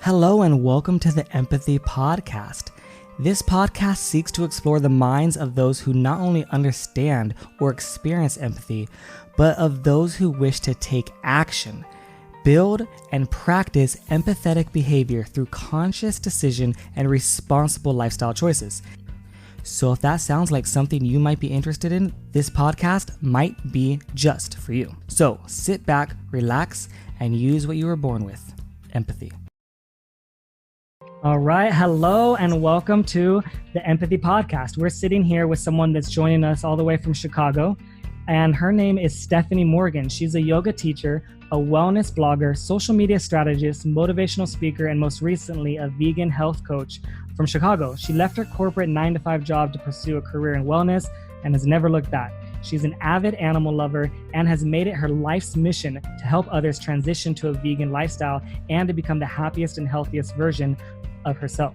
Hello and welcome to the Empathy Podcast. This podcast seeks to explore the minds of those who not only understand or experience empathy, but of those who wish to take action, build, and practice empathetic behavior through conscious decision and responsible lifestyle choices. So if that sounds like something you might be interested in, this podcast might be just for you. So sit back, relax, and use what you were born with, empathy. All right. Hello and welcome to the Empathy Podcast. We're sitting here with someone that's joining us all the way from Chicago, and her name is Stephanie Morgyn. She's a yoga teacher, a wellness blogger, social media strategist, motivational speaker, and most recently, a vegan health coach from Chicago. She left her corporate 9-to-5 job to pursue a career in wellness and has never looked back. She's an avid animal lover and has made it her life's mission to help others transition to a vegan lifestyle and to become the happiest and healthiest version of herself.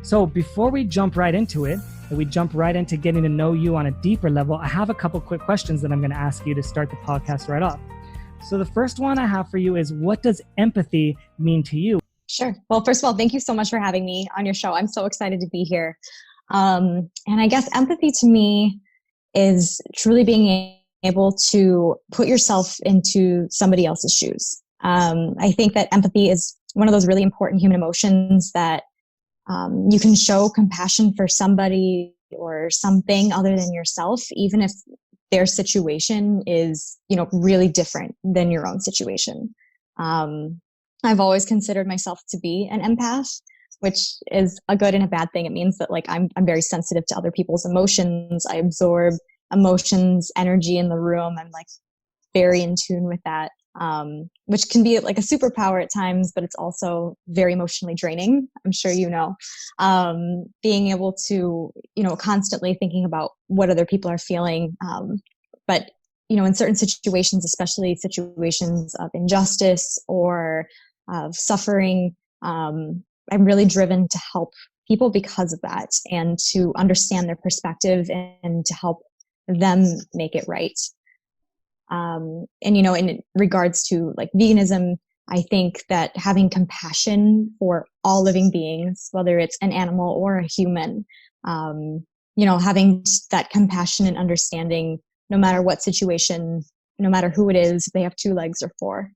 So before we jump right into it, and we jump right into getting to know you on a deeper level, I have a couple quick questions that I'm going to ask you to start the podcast right off. So the first one I have for you is, what does empathy mean to you? Sure. Well, first of all, thank you so much for having me on your show. I'm so excited to be here. And I guess empathy to me is truly being able to put yourself into somebody else's shoes. I think that empathy is one of those really important human emotions that you can show compassion for somebody or something other than yourself, even if their situation is, really different than your own situation. I've always considered myself to be an empath, which is a good and a bad thing. It means that I'm very sensitive to other people's emotions. I absorb emotions, energy in the room. I'm very in tune with that. Which can be like a superpower at times, but it's also very emotionally draining. I'm sure you know. Being able to, constantly thinking about what other people are feeling. But, in certain situations, especially situations of injustice or of suffering, I'm really driven to help people because of that and to understand their perspective and to help them make it right. And, in regards to veganism, I think that having compassion for all living beings, whether it's an animal or a human, having that compassion and understanding, no matter what situation, no matter who it is, if they have 2 legs or 4.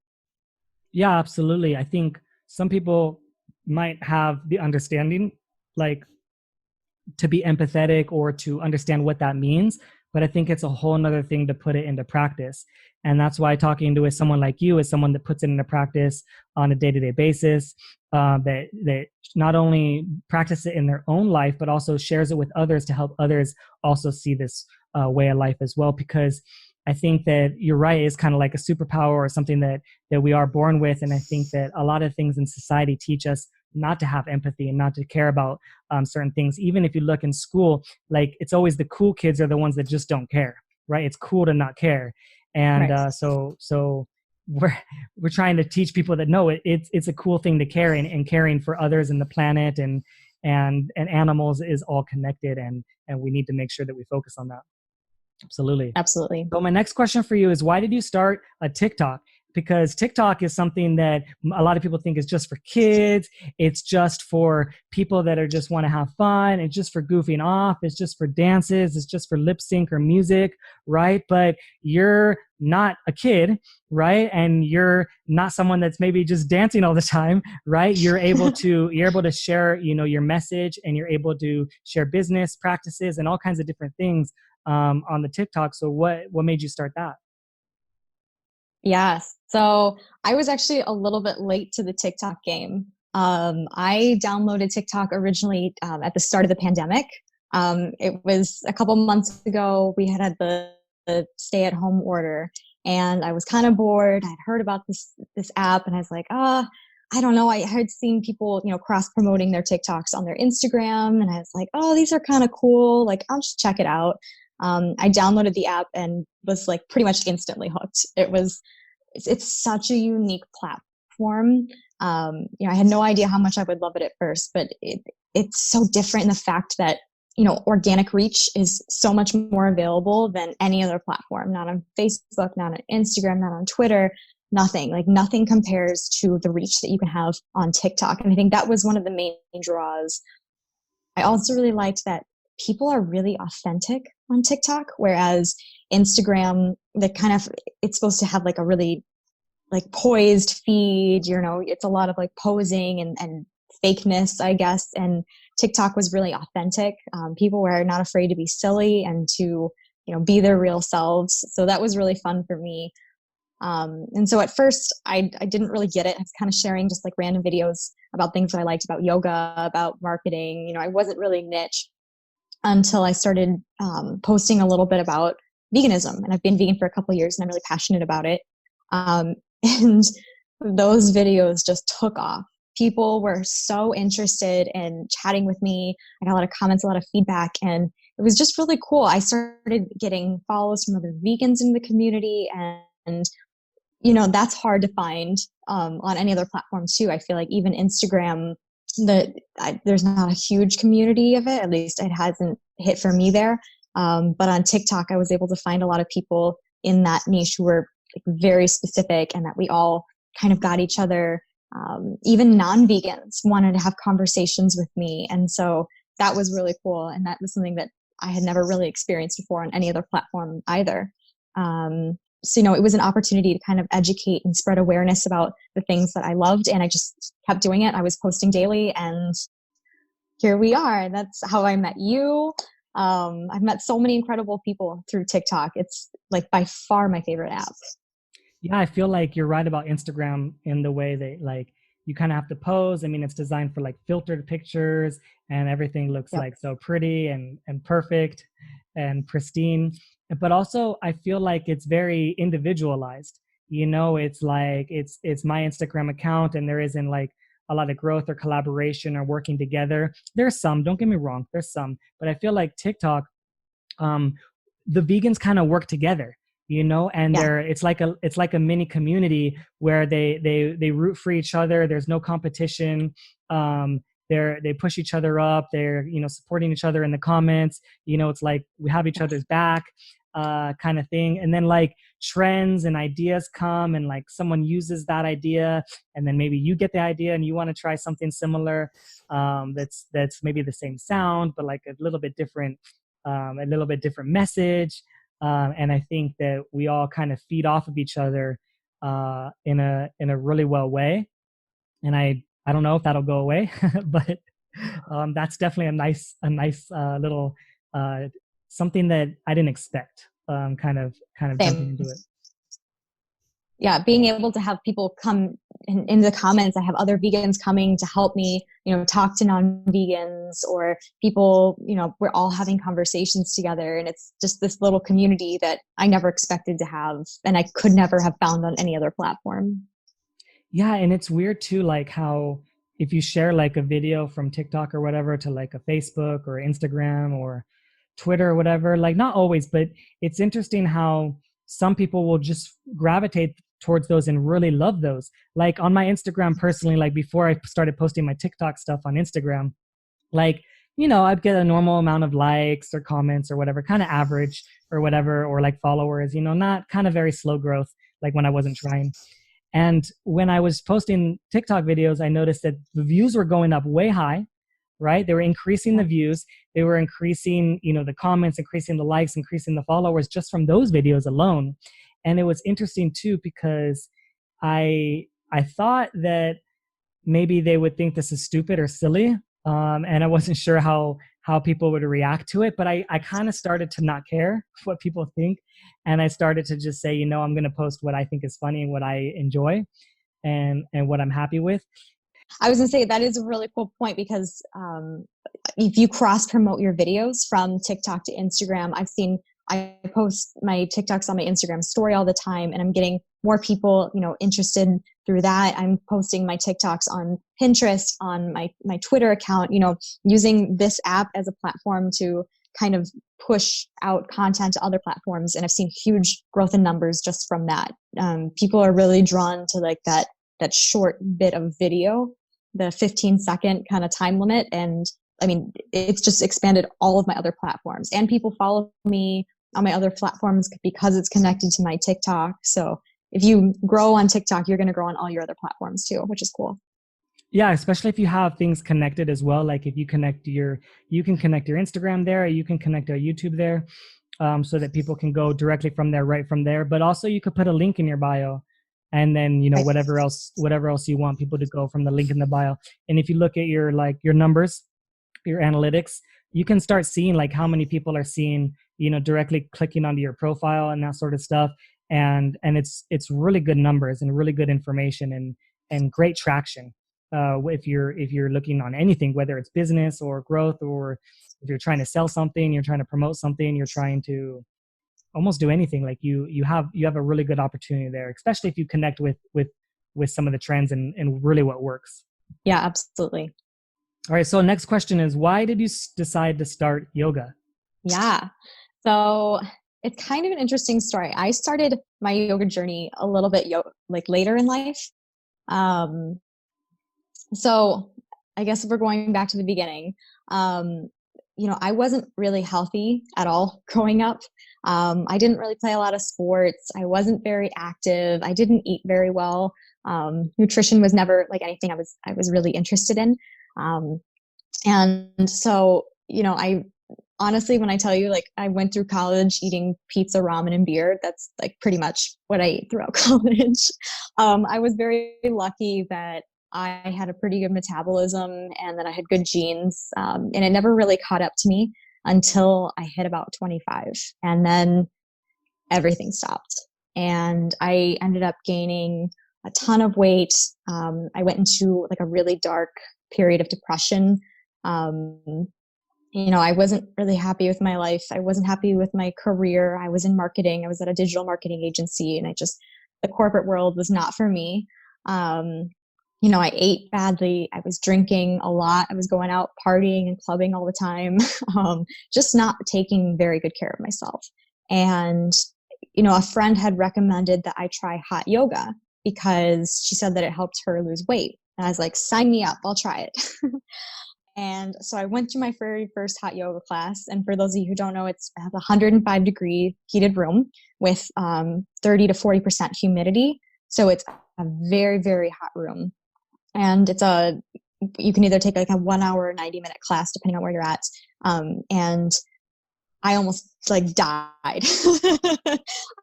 Yeah, absolutely. I think some people might have the understanding, to be empathetic or to understand what that means. But I think it's a whole nother thing to put it into practice. And that's why talking to someone like you is someone that puts it into practice on a day-to-day basis, that not only practice it in their own life, but also shares it with others to help others also see this way of life as well. Because I think that you're right, it's kind of like a superpower or something that we are born with. And I think that a lot of things in society teach us not to have empathy and not to care about certain things. Even if you look in school, it's always the cool kids are the ones that just don't care, right? It's cool to not care. And right. So we're trying to teach people that no, it's a cool thing to care, and caring for others and the planet and animals is all connected, and we need to make sure that we focus on that. Absolutely. So my next question for you is, why did you start a TikTok? Because TikTok is something that a lot of people think is just for kids. It's just for people that just want to have fun. It's just for goofing off. It's just for dances. It's just for lip sync or music, right? But you're not a kid, right? And you're not someone that's maybe just dancing all the time, right? You're able to share, your message, and you're able to share business practices and all kinds of different things on the TikTok. So what made you start that? Yes. So I was actually a little bit late to the TikTok game. I downloaded TikTok originally at the start of the pandemic. It was a couple months ago. We had the stay-at-home order, and I was kind of bored. I'd heard about this app, and I was like, I don't know. I had seen people, cross-promoting their TikToks on their Instagram, and I was like, these are kind of cool. I'll just check it out. I downloaded the app and was pretty much instantly hooked. It's such a unique platform. I had no idea how much I would love it at first, but it's so different in the fact that, organic reach is so much more available than any other platform, not on Facebook, not on Instagram, not on Twitter. nothing, like nothing compares to the reach that you can have on TikTok. And I think that was one of the main draws. I also really liked that people are really authentic on TikTok, whereas Instagram, it's supposed to have like a really like poised feed, it's a lot of like posing and fakeness, I guess. And TikTok was really authentic. People were not afraid to be silly and to, be their real selves. So that was really fun for me. And so at first I didn't really get it. I was kind of sharing just like random videos about things that I liked about yoga, about marketing. I wasn't really niche until I started posting a little bit about veganism. And I've been vegan for a couple of years and I'm really passionate about it. And those videos just took off. People were so interested in chatting with me. I got a lot of comments, a lot of feedback, and it was just really cool. I started getting follows from other vegans in the community, and that's hard to find on any other platform too. I feel like even Instagram, there's not a huge community of it. At least it hasn't hit for me there. But on TikTok, I was able to find a lot of people in that niche who were like very specific, and that we all kind of got each other. Even non-vegans wanted to have conversations with me. And so that was really cool. And that was something that I had never really experienced before on any other platform either. So, it was an opportunity to kind of educate and spread awareness about the things that I loved. And I just kept doing it. I was posting daily, and here we are. That's how I met you. I've met so many incredible people through TikTok. It's like by far my favorite app. Yeah, I feel like you're right about Instagram in the way that like you kind of have to pose. I mean, it's designed for like filtered pictures and everything looks like so pretty and perfect and pristine. But also I feel like it's very individualized. It's like it's my Instagram account and there isn't like a lot of growth or collaboration or working together. There's some, don't get me wrong, there's some, but I feel like TikTok, the vegans kind of work together. And it's like a mini community where they root for each other. There's no competition. They push each other up. They're, supporting each other in the comments. It's like we have each other's back, kind of thing. And then like trends and ideas come and like someone uses that idea and then maybe you get the idea and you want to try something similar. That's maybe the same sound, but like a little bit different message. And I think that we all kind of feed off of each other in a really well way. And I don't know if that'll go away, but that's definitely a nice little something that I didn't expect. Kind of jumping into it. Yeah, being able to have people come in the comments. I have other vegans coming to help me, talk to non-vegans or people, we're all having conversations together. And it's just this little community that I never expected to have and I could never have found on any other platform. Yeah, and it's weird too, like how if you share like a video from TikTok or whatever to like a Facebook or Instagram or Twitter or whatever, like not always, but it's interesting how some people will just gravitate towards those and really love those. Like on my Instagram personally, like before I started posting my TikTok stuff on Instagram, like, I'd get a normal amount of likes or comments or whatever, kind of average or whatever, or like followers, not kind of very slow growth, like when I wasn't trying. And when I was posting TikTok videos, I noticed that the views were going up way high, right? They were increasing the views. They were increasing, the comments, increasing the likes, increasing the followers just from those videos alone. And it was interesting too, because I thought that maybe they would think this is stupid or silly. And I wasn't sure how people would react to it, but I kind of started to not care what people think. And I started to just say, I'm going to post what I think is funny and what I enjoy and what I'm happy with. I was going to say that is a really cool point because if you cross promote your videos from TikTok to Instagram, I post my TikToks on my Instagram story all the time and I'm getting more people, interested through that. I'm posting my TikToks on Pinterest, on my Twitter account, using this app as a platform to kind of push out content to other platforms. And I've seen huge growth in numbers just from that. People are really drawn to like that short bit of video, the 15-second kind of time limit. And I mean, it's just expanded all of my other platforms and people follow me on my other platforms because it's connected to my TikTok. So if you grow on TikTok, you're going to grow on all your other platforms too, which is cool. Yeah, especially if you have things connected as well. Like if you you can connect your Instagram there, or you can connect your YouTube there, so that people can go directly from there, right from there. But also you could put a link in your bio, and then Right. whatever else you want people to go from the link in the bio. And if you look at your numbers, your analytics, you can start seeing like how many people are seeing, directly clicking onto your profile and that sort of stuff. And it's really good numbers and really good information and great traction. If you're looking on anything, whether it's business or growth, or if you're trying to sell something, you're trying to promote something, you're trying to almost do anything, like you have a really good opportunity there, especially if you connect with some of the trends and really what works. Yeah, absolutely. All right, so next question is, why did you decide to start yoga? Yeah. So it's kind of an interesting story. I started my yoga journey a little bit like later in life. Um, so I guess if we're going back to the beginning, um, I wasn't really healthy at all growing up. I didn't really play a lot of sports. I wasn't very active. I didn't eat very well. Nutrition was never like anything I was really interested in. Um, and so, I honestly, when I tell you, like, I went through college eating pizza, ramen, and beer, that's like pretty much what I ate throughout college. I was very lucky that I had a pretty good metabolism and that I had good genes. And it never really caught up to me until I hit about 25. And then everything stopped. And I ended up gaining a ton of weight. I went into like a really dark period of depression. Um, I wasn't really happy with my life. I wasn't happy with my career. I was in marketing. I was at a digital marketing agency, and the corporate world was not for me. Um, I ate badly. I was drinking a lot. I was going out partying and clubbing all the time, just not taking very good care of myself. And, a friend had recommended that I try hot yoga because she said that it helped her lose weight. And I was like, sign me up. I'll try it. And so I went to my very first hot yoga class. And for those of you who don't know, it's a 105-degree heated room with 30 to 40% humidity. So it's a very, very hot room. And you can either take like a 1 hour, 90-minute class, depending on where you're at. And I almost like died.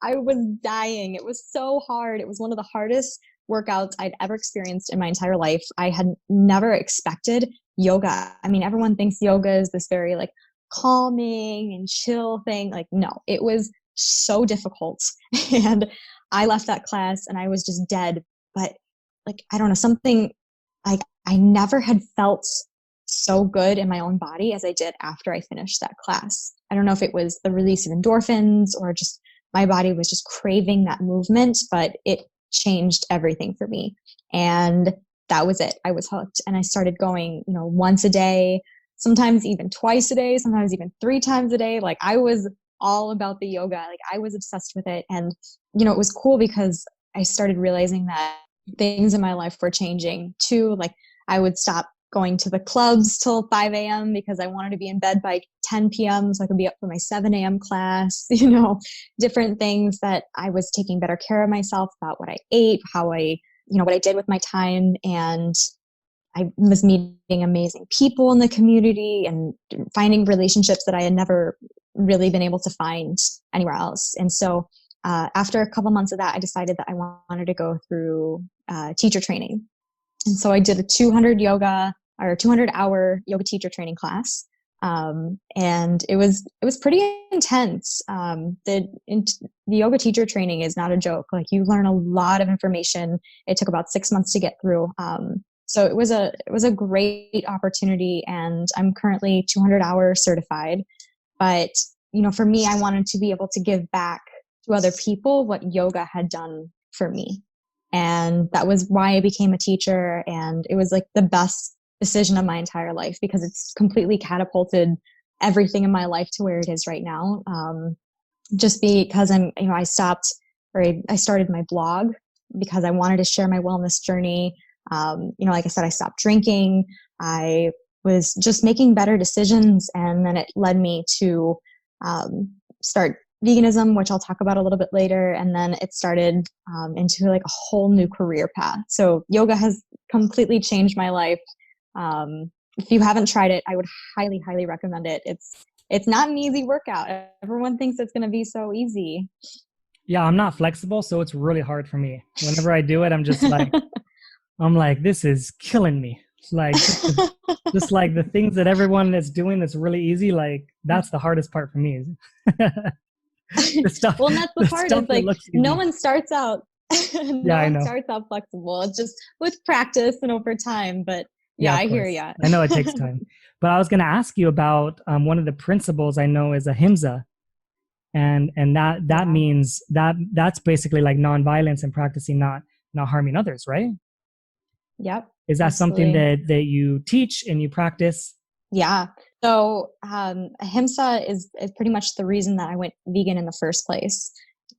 I was dying. It was so hard. It was one of the hardest workouts I'd ever experienced in my entire life. I had never expected yoga. I mean, everyone thinks yoga is this very like calming and chill thing. Like, no, it was so difficult. And I left that class and I was just dead. But like, I don't know, something like I never had felt so good in my own body as I did after I finished that class. I don't know if it was the release of endorphins or just my body was just craving that movement, but it changed everything for me. And that was it. I was hooked. And I started going, once a day, sometimes even twice a day, sometimes even 3 times a day. Like I was all about the yoga. Like I was obsessed with it. And, it was cool because I started realizing that things in my life were changing too. Like I would stop going to the clubs till 5 a.m. because I wanted to be in bed by 10 p.m. so I could be up for my 7 a.m. class, different things that I was taking better care of myself about what I ate, how what I did with my time. And I was meeting amazing people in the community and finding relationships that I had never really been able to find anywhere else. And so after a couple months of that, I decided that I wanted to go through teacher training. And so I did a 200-hour yoga teacher training class. And it was pretty intense. The yoga teacher training is not a joke. Like you learn a lot of information. It took about 6 months to get through. So it was a great opportunity, and I'm currently 200-hour certified. But, for me, I wanted to be able to give back to other people what yoga had done for me. And that was why I became a teacher. And it was like the best decision of my entire life because it's completely catapulted everything in my life to where it is right now. Just because I started my blog because I wanted to share my wellness journey. Like I said, I stopped drinking. I was just making better decisions. And then it led me to start veganism, which I'll talk about a little bit later. And then it started into like a whole new career path. So yoga has completely changed my life. If you haven't tried it, I would highly, highly recommend it. It's not an easy workout. Everyone thinks it's going to be so easy. Yeah, I'm not flexible, so it's really hard for me. Whenever I do it, I'm like, this is killing me. It's like just like the things that everyone is doing that's really easy, like that's the hardest part for me. The stuff, well, and that's the part is like no one starts out yeah, no one starts out flexible. It's just with practice and over time. But yeah, I hear you. I know it takes time. But I was going to ask you about one of the principles I know is ahimsa, and that means that's basically like nonviolence and practicing not harming others, right? Yep. Is that absolutely. something that you teach and you practice? Yeah. So ahimsa is pretty much the reason that I went vegan in the first place.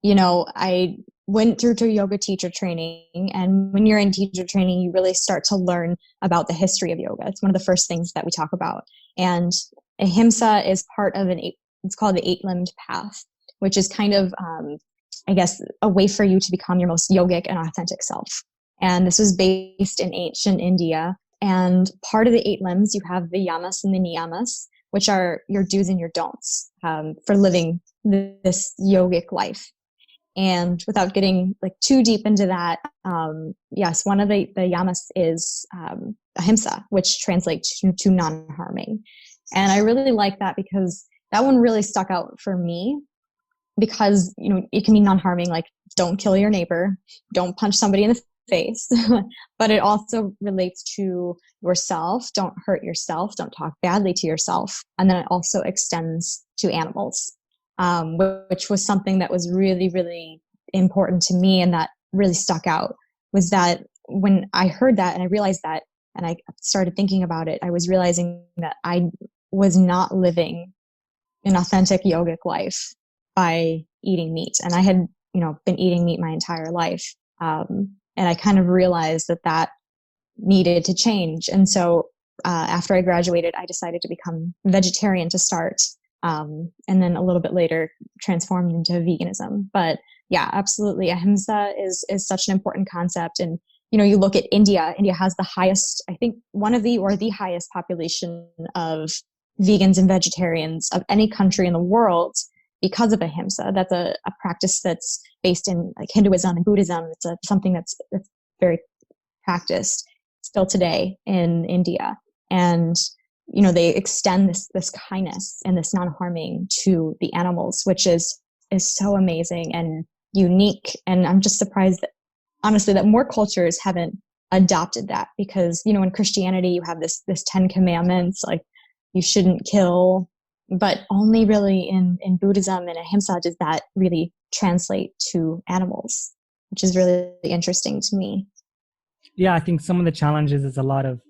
You know, I went through to yoga teacher training, and when you're in teacher training, you really start to learn about the history of yoga. It's one of the first things that we talk about. And ahimsa is part of it's called the eight-limbed path, which is kind of, I guess, a way for you to become your most yogic and authentic self. And this was based in ancient India. And part of the eight limbs, you have the yamas and the niyamas, which are your do's and your don'ts for living this yogic life. And without getting like too deep into that, yes, one of the yamas is ahimsa, which translates to non-harming. And I really like that because that one really stuck out for me because, you know, it can be non-harming, like don't kill your neighbor, don't punch somebody in the face, but it also relates to yourself. Don't hurt yourself. Don't talk badly to yourself. And then it also extends to animals, which was something that was really, really important to me. And that really stuck out was that when I heard that and I realized that, and I started thinking about it, I was realizing that I was not living an authentic yogic life by eating meat. And I had, you know, been eating meat my entire life. And I kind of realized that needed to change. And so after I graduated, I decided to become vegetarian to start. And then a little bit later transformed into veganism. But yeah, absolutely. Ahimsa is such an important concept. And, you know, you look at India, India has the highest, I think one of the highest population of vegans and vegetarians of any country in the world because of ahimsa. That's a practice that's based in like Hinduism and Buddhism. It's something that's very practiced still today in India. And, you know, they extend this kindness and this non-harming to the animals, which is so amazing and unique. And I'm just surprised that, honestly, that more cultures haven't adopted that because, you know, in Christianity, you have this 10 commandments, like you shouldn't kill, but only really in Buddhism and ahimsa does that really translate to animals, which is really interesting to me. Yeah, I think some of the challenges is a lot of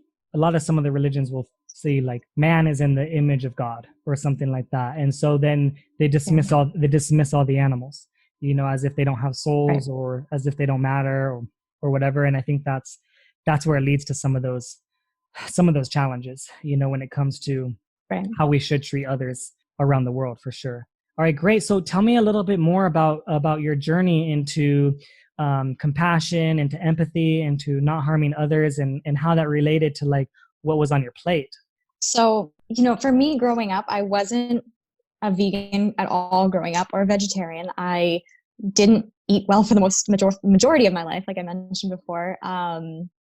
some of the religions will say like man is in the image of God or something like that, and so then they dismiss all the animals, you know, as if they don't have souls, right, or as if they don't matter or whatever. And I think that's where it leads to some of those challenges, you know, when it comes to right, how we should treat others around the world, for sure. All right, great. So tell me a little bit more about your journey into compassion, into empathy, into not harming others, and how that related to like what was on your plate. So, you know, for me growing up, I wasn't a vegan at all growing up or a vegetarian. I didn't eat well for the majority of my life, like I mentioned before. You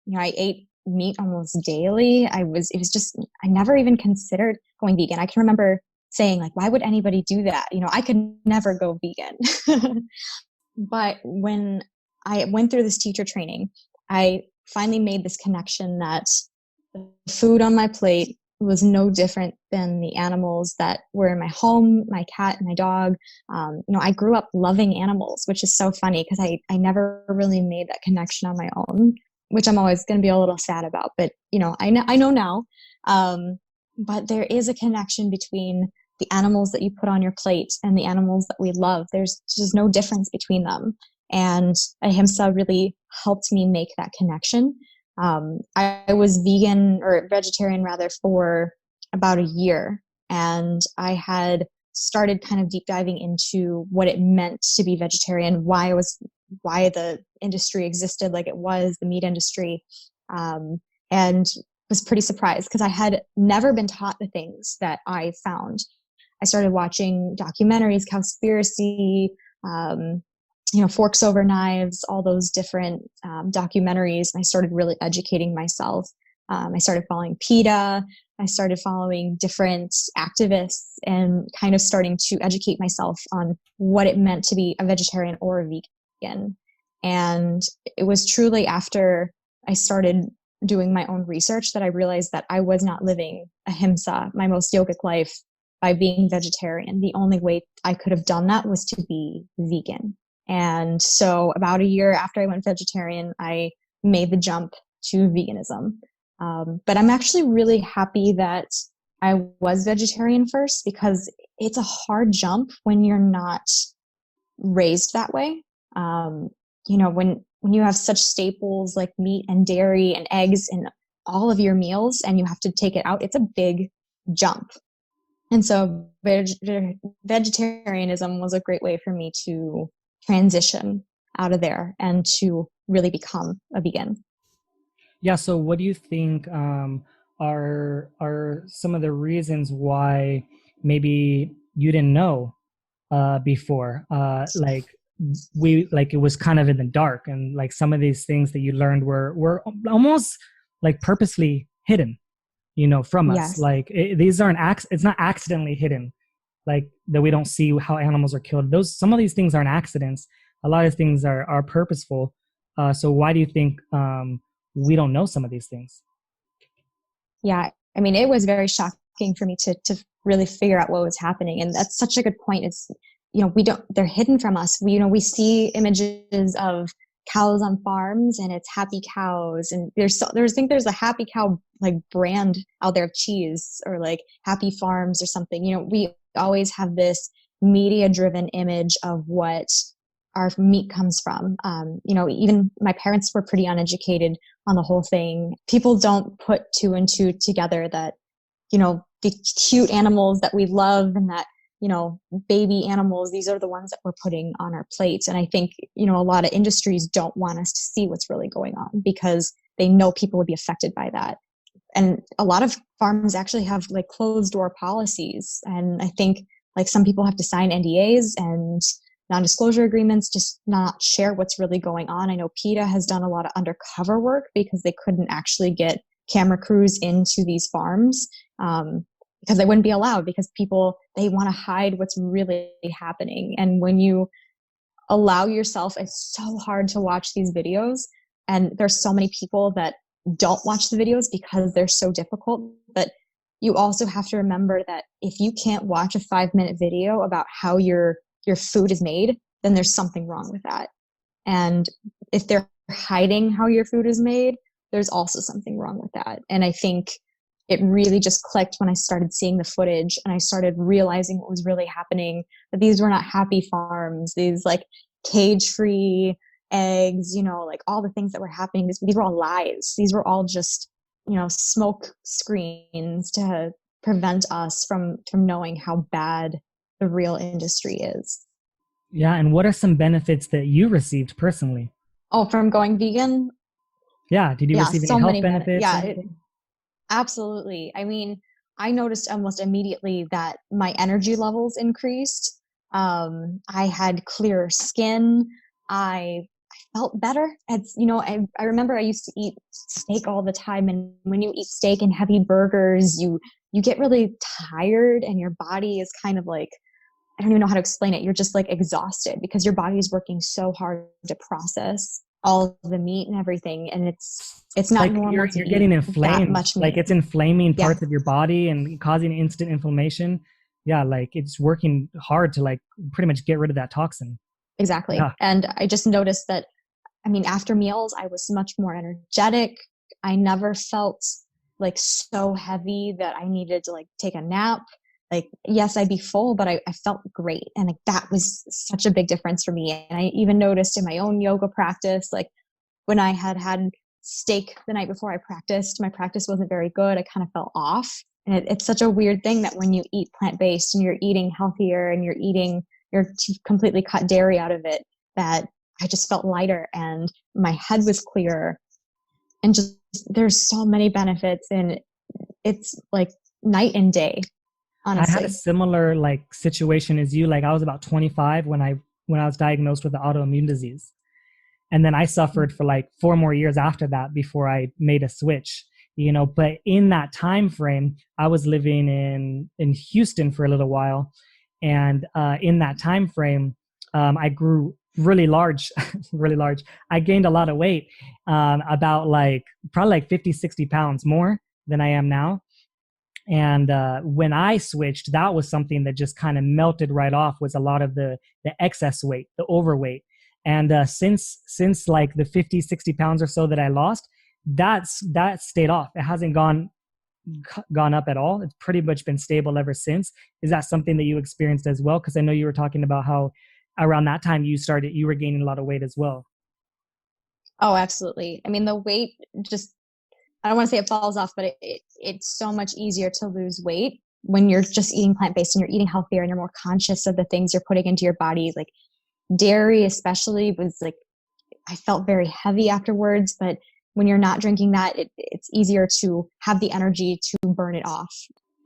know, I ate meat almost daily. I never even considered going vegan. I can remember saying like, why would anybody do that? You know, I could never go vegan. But when I went through this teacher training, I finally made this connection that the food on my plate was no different than the animals that were in my home, my cat and my dog. You know, I grew up loving animals, which is so funny because I never really made that connection on my own, which I'm always going to be a little sad about. But, you know, I know now. But there is a connection between the animals that you put on your plate and the animals that we love. There's just no difference between them. And ahimsa really helped me make that connection. I was vegan or vegetarian rather for about a year, and I had started kind of deep diving into what it meant to be vegetarian, why the industry existed like it was, the meat industry, and was pretty surprised because I had never been taught the things that I found. I started watching documentaries, Cowspiracy, Forks Over Knives, all those different documentaries. And I started really educating myself. I started following PETA. I started following different activists and kind of starting to educate myself on what it meant to be a vegetarian or a vegan. And it was truly after I started doing my own research that I realized that I was not living ahimsa, my most yogic life, by being vegetarian. The only way I could have done that was to be vegan. And so about a year after I went vegetarian, I made the jump to veganism. But I'm actually really happy that I was vegetarian first, because it's a hard jump when you're not raised that way. When you have such staples like meat and dairy and eggs in all of your meals and you have to take it out, it's a big jump. And so vegetarianism was a great way for me to transition out of there and to really become a vegan. Yeah. So what do you think are some of the reasons why maybe you didn't know before? Like it was kind of in the dark, and like some of these things that you learned were almost like purposely hidden, from us. Yes. Like these aren't it's not accidentally hidden, like that we don't see how animals are killed. Some of these things aren't accidents. A lot of things are purposeful. So why do you think we don't know some of these things? Yeah, I mean, it was very shocking for me to really figure out what was happening, and that's such a good point. It's they're hidden from us. We see images of cows on farms, and it's happy cows, and there's a happy cow like brand out there of cheese, or like Happy Farms or something. We always have this media driven image of what our meat comes from. Even my parents were pretty uneducated on the whole thing. People don't put two and two together that, the cute animals that we love and that, baby animals, these are the ones that we're putting on our plates. And I think, a lot of industries don't want us to see what's really going on because they know people would be affected by that. And a lot of farms actually have like closed door policies. And I think like some people have to sign NDAs and non-disclosure agreements, just not share what's really going on. I know PETA has done a lot of undercover work because they couldn't actually get camera crews into these farms because they wouldn't be allowed, because they want to hide what's really happening. And when you allow yourself, it's so hard to watch these videos. And there's so many people that don't watch the videos because they're so difficult. But you also have to remember that if you can't watch a 5-minute video about how your food is made, then there's something wrong with that. And if they're hiding how your food is made, there's also something wrong with that. And I think it really just clicked when I started seeing the footage and I started realizing what was really happening, that these were not happy farms, these like cage-free eggs, like all the things that were happening. These were all lies. These were all just, smoke screens to prevent us from knowing how bad the real industry is. Yeah. And what are some benefits that you received personally? Oh, from going vegan? Yeah. Did you receive any health benefits? Absolutely. I mean, I noticed almost immediately that my energy levels increased. I had clearer skin. I felt better. I remember I used to eat steak all the time. And when you eat steak and heavy burgers, you get really tired and your body is kind of like, I don't even know how to explain it. You're just like exhausted because your body is working so hard to process all of the meat and everything. And it's not like normal. You're getting inflamed. That much meat. Like it's inflaming parts of your body and causing instant inflammation. Yeah. Like it's working hard to like pretty much get rid of that toxin. Exactly. Yeah. And I just noticed that, after meals, I was much more energetic. I never felt like so heavy that I needed to like take a nap. Like, yes, I'd be full, but I felt great. And like, that was such a big difference for me. And I even noticed in my own yoga practice, like when I had steak the night before I practiced, my practice wasn't very good. I kind of felt off. And it's such a weird thing that when you eat plant-based and you're eating healthier and you're completely cut dairy out of it, that I just felt lighter and my head was clearer. And just there's so many benefits, and it's like night and day, I had a honestly. similar like situation as you. Like I was about 25 when I was diagnosed with the autoimmune disease. And then I suffered for like 4 more years after that before I made a switch, but in that time frame, I was living in Houston for a little while. And in that time frame, I grew really large, really large. I gained a lot of weight, about like probably like 50, 60 pounds more than I am now. And when I switched, that was something that just kind of melted right off, was a lot of the excess weight, the overweight. And since like the 50, 60 pounds or so that I lost, that stayed off. It hasn't gone up at all. It's pretty much been stable ever since. Is that something that you experienced as well? Because I know you were talking about how around that time you were gaining a lot of weight as well. Oh, absolutely. I mean, the weight just, I don't want to say it falls off, but it's so much easier to lose weight when you're just eating plant-based and you're eating healthier and you're more conscious of the things you're putting into your body. Like dairy especially was like, I felt very heavy afterwards, but when you're not drinking that, it's easier to have the energy to burn it off.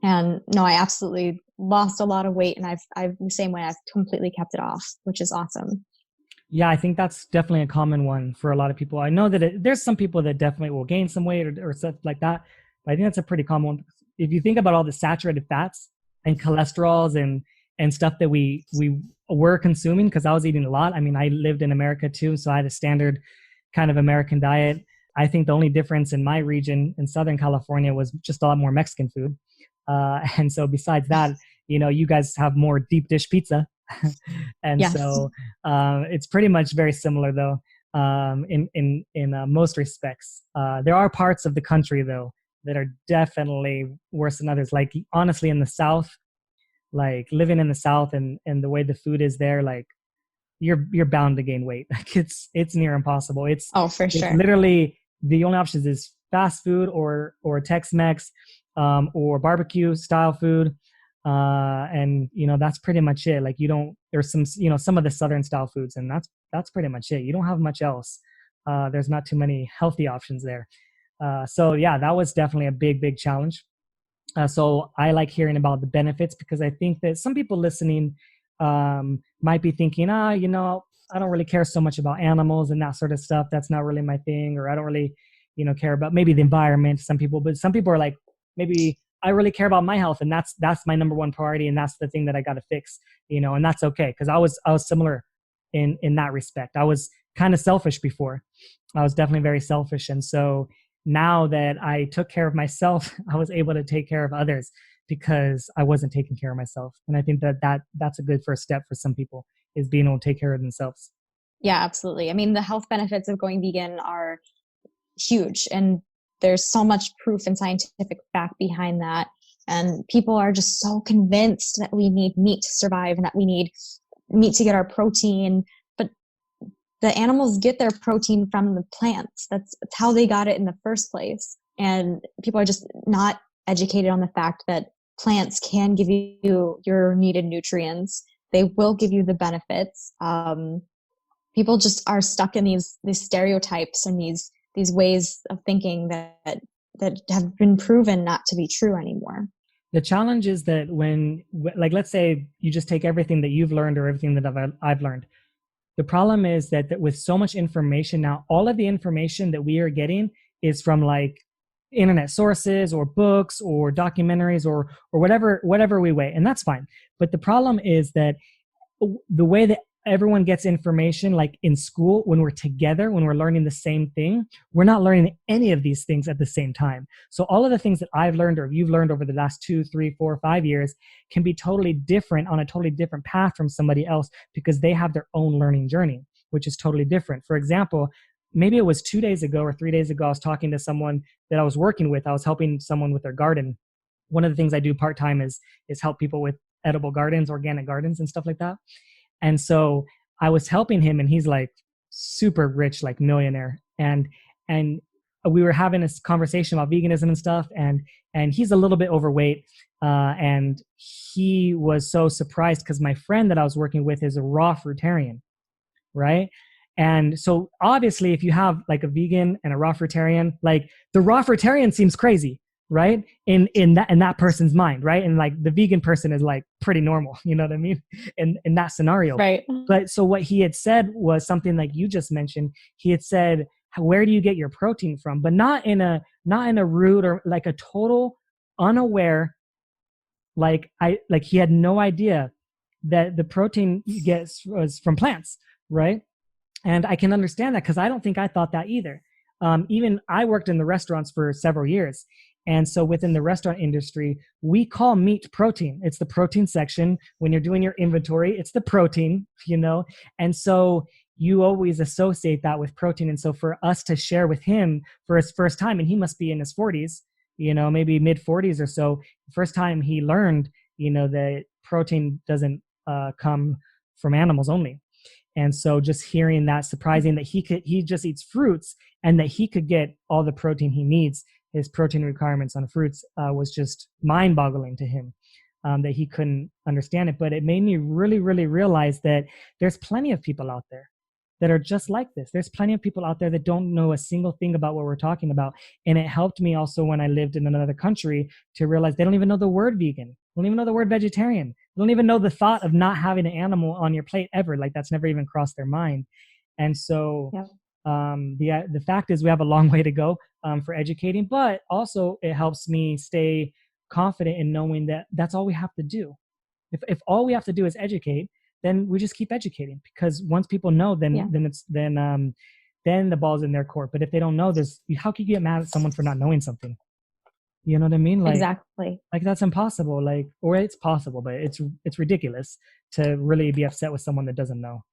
And no, I absolutely lost a lot of weight, and I've the same way. I've completely kept it off, which is awesome. Yeah, I think that's definitely a common one for a lot of people. I know that there's some people that definitely will gain some weight or stuff like that, but I think that's a pretty common one. If you think about all the saturated fats and cholesterols and stuff that we were consuming, because I was eating a lot. I mean, I lived in America too, so I had a standard kind of American diet. I think the only difference in my region in Southern California was just a lot more Mexican food. And so besides that, you guys have more deep dish pizza. And Yes. so it's pretty much very similar though, in most respects. There are parts of the country though that are definitely worse than others. Like honestly, in the South, like living in the South and the way the food is there, like you're bound to gain weight. Like it's near impossible. Oh, for It's sure. literally the only options is fast food or Tex-Mex, or barbecue style food, and that's pretty much it. Like you don't there's some of the southern style foods, and that's pretty much it. You don't have much else. There's not too many healthy options there. So yeah, that was definitely a big challenge. So I like hearing about the benefits, because I think that some people listening might be thinking, I don't really care so much about animals and that sort of stuff. That's not really my thing, or I don't really, care about maybe the environment. Some people, but some people are like, maybe I really care about my health, and that's my number one priority, and that's the thing that I got to fix, and that's okay, because I was similar in that respect. I was kind of selfish before. I was definitely very selfish, and so now that I took care of myself, I was able to take care of others because I wasn't taking care of myself. And I think that's a good first step for some people, is being able to take care of themselves. Yeah, absolutely. I mean, the health benefits of going vegan are huge, and there's so much proof and scientific fact behind that. And people are just so convinced that we need meat to survive and that we need meat to get our protein. But the animals get their protein from the plants. That's how they got it in the first place. And people are just not educated on the fact that plants can give you your needed nutrients. They will give you the benefits. People just are stuck in these stereotypes and these ways of thinking that have been proven not to be true anymore. The challenge is that like, let's say you just take everything that you've learned or everything that I've learned. The problem is that with so much information now, all of the information that we are getting is from like internet sources or books or documentaries or whatever we weigh, and that's fine. But the problem is that the way that everyone gets information, like in school, when we're together, when we're learning the same thing, we're not learning any of these things at the same time. So all of the things that I've learned or you've learned over the last 2, 3, 4, 5 years can be totally different, on a totally different path from somebody else, because they have their own learning journey, which is totally different. For example, maybe it was 2 days ago or 3 days ago, I was talking to someone that I was working with. I was helping someone with their garden. One of the things I do part-time is help people with edible gardens, organic gardens and stuff like that. And so I was helping him, and he's like super rich, like millionaire. And we were having this conversation about veganism and stuff, and he's a little bit overweight, and he was so surprised because my friend that I was working with is a raw fruitarian, right? And so obviously, if you have like a vegan and a raw fruitarian, like the raw fruitarian seems crazy, right? In that person's mind, right? And like the vegan person is like pretty normal, you know what I mean? In that scenario. Right. But so what he had said was something like you just mentioned. He had said, where do you get your protein from? But not in a rude or like a total unaware, like he had no idea that the protein you get was from plants, right? And I can understand that because I don't think I thought that either. Even I worked in the restaurants for several years. And so within the restaurant industry, we call meat protein. It's the protein section. When you're doing your inventory, it's the protein, you know? And so you always associate that with protein. And so for us to share with him for his first time, and he must be in his 40s, you know, maybe mid 40s or so, first time he learned, you know, that protein doesn't come from animals only. And so just hearing that, surprising that he just eats fruits and that he could get all the protein he needs, his protein requirements on fruits, was just mind boggling to him, that he couldn't understand it. But it made me really, really realize that there's plenty of people out there that are just like this. There's plenty of people out there that don't know a single thing about what we're talking about. And it helped me also when I lived in another country to realize they don't even know the word vegan. They don't even know the word vegetarian. They don't even know the thought of not having an animal on your plate ever. Like that's never even crossed their mind. And so the fact is we have a long way to go for educating, but also it helps me stay confident in knowing that that's all we have to do. If all we have to do is educate, then we just keep educating, because once people know, then the ball's in their court. But if they don't know, how can you get mad at someone for not knowing something? You know what I mean? Like, exactly. Like that's impossible. Like, or it's possible, but it's ridiculous to really be upset with someone that doesn't know.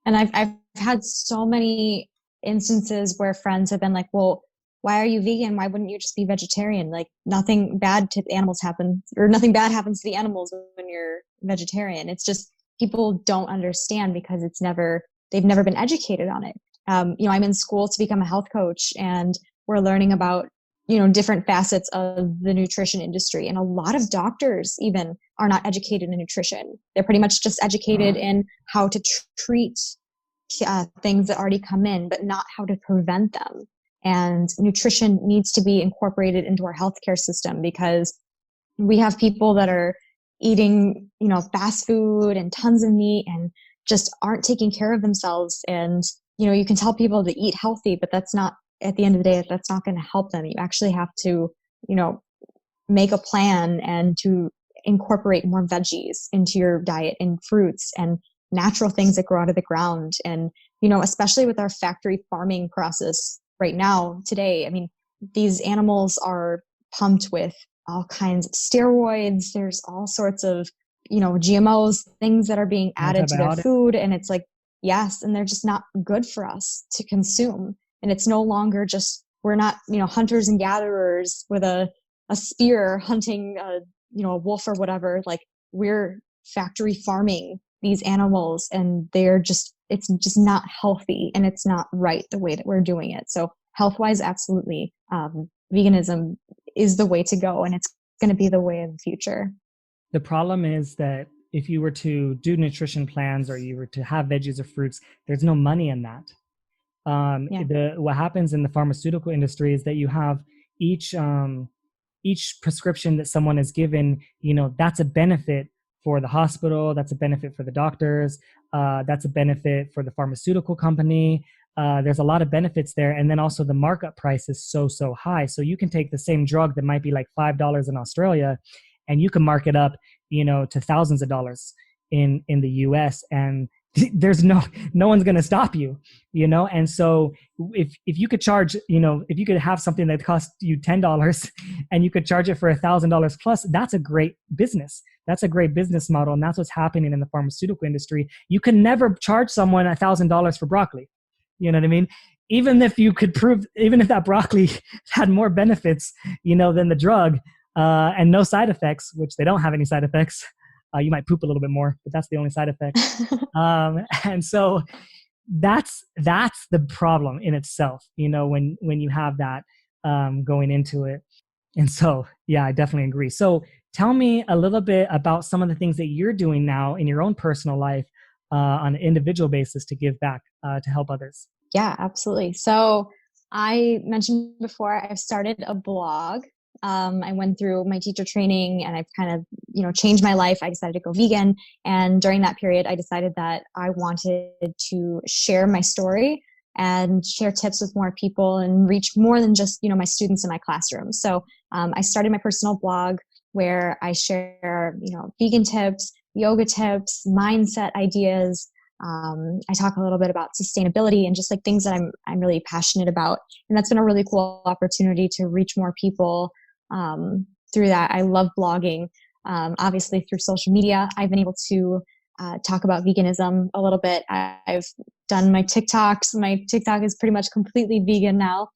And I've had so many instances where friends have been like, well, why are you vegan? Why wouldn't you just be vegetarian? Like nothing bad to the animals happens, or nothing bad happens to the animals when you're vegetarian. It's just people don't understand because they've never been educated on it. You know, I'm in school to become a health coach, and we're learning about, you know, different facets of the nutrition industry. And a lot of doctors even are not educated in nutrition. They're pretty much just educated in how to treat things that already come in, but not how to prevent them. And nutrition needs to be incorporated into our healthcare system, because we have people that are eating, you know, fast food and tons of meat and just aren't taking care of themselves. And, you know, you can tell people to eat healthy, but that's not, at the end of the day, that's not going to help them. You actually have to, you know, make a plan and to incorporate more veggies into your diet and fruits and natural things that grow out of the ground. And, you know, especially with our factory farming process right now, today, I mean, these animals are pumped with all kinds of steroids. There's all sorts of, you know, GMOs, things that are being added to their food. And it's like, yes, and they're just not good for us to consume. And it's no longer just, we're not, you know, hunters and gatherers with a spear hunting, you know, a wolf or whatever. Like we're factory farming these animals, and it's just not healthy, and it's not right the way that we're doing it. So health-wise, absolutely, veganism is the way to go, and it's going to be the way of the future. The problem is that if you were to do nutrition plans or you were to have veggies or fruits, there's no money in that. What happens in the pharmaceutical industry is that you have each prescription that someone is given, you know, that's a benefit for the hospital, that's a benefit for the doctors, that's a benefit for the pharmaceutical company. There's a lot of benefits there. And then also the markup price is so high. So you can take the same drug that might be like $5 in Australia, and you can mark it up, you know, to thousands of dollars in the US, and there's no one's going to stop you, you know? And so if you could charge, you know, if you could have something that costs you $10 and you could charge it for $1,000 plus, that's a great business. That's a great business model. And that's what's happening in the pharmaceutical industry. You can never charge someone $1,000 for broccoli. You know what I mean? Even if you could prove, even if that broccoli had more benefits, you know, than the drug, and no side effects, which they don't have any side effects. You might poop a little bit more, but that's the only side effect. And so that's the problem in itself, when you have that going into it. And so, yeah, I definitely agree. So tell me a little bit about some of the things that you're doing now in your own personal life on an individual basis to give back, to help others. Yeah, absolutely. So I mentioned before, I've started a blog. I went through my teacher training and I've kind of, changed my life. I decided to go vegan. And during that period, I decided that I wanted to share my story and share tips with more people and reach more than just, my students in my classroom. So I started my personal blog where I share, vegan tips, yoga tips, mindset ideas. I talk a little bit about sustainability and just like things that I'm really passionate about. And that's been a really cool opportunity to reach more people through that. I love blogging. Obviously through social media, I've been able to talk about veganism a little bit. I've done my TikToks. My TikTok is pretty much completely vegan now,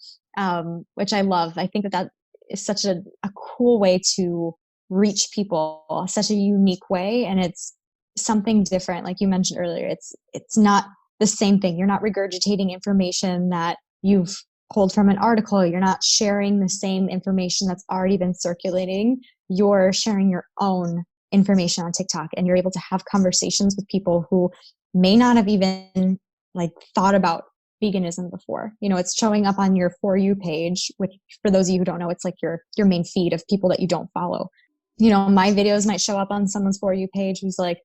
which I love. I think that is such a cool way to reach people, such a unique way. And it's something different. Like you mentioned earlier, it's not the same thing. You're not regurgitating information that you've pulled from an article. You're not sharing the same information that's already been circulating. You're sharing your own information on TikTok, and you're able to have conversations with people who may not have even like thought about veganism before. It's showing up on your For You page, which for those of you who don't know, it's like your main feed of people that you don't follow. My videos might show up on someone's For You page who's like,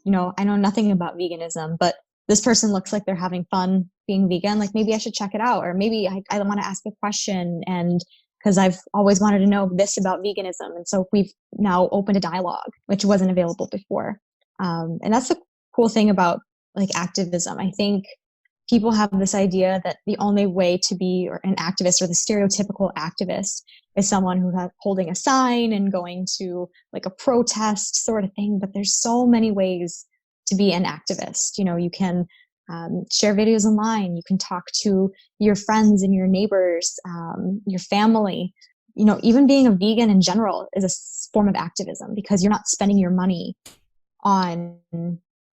I know nothing about veganism, but this person looks like they're having fun being vegan. Like maybe I should check it out. Or maybe I want to ask a question, and because I've always wanted to know this about veganism. And so we've now opened a dialogue, which wasn't available before. And that's the cool thing about like activism. I think people have this idea that the only way to be an activist, or the stereotypical activist, is someone who has holding a sign and going to like a protest sort of thing. But there's so many ways to be an activist. You can share videos online. You can talk to your friends and your neighbors, your family. Even being a vegan in general is a form of activism, because you're not spending your money on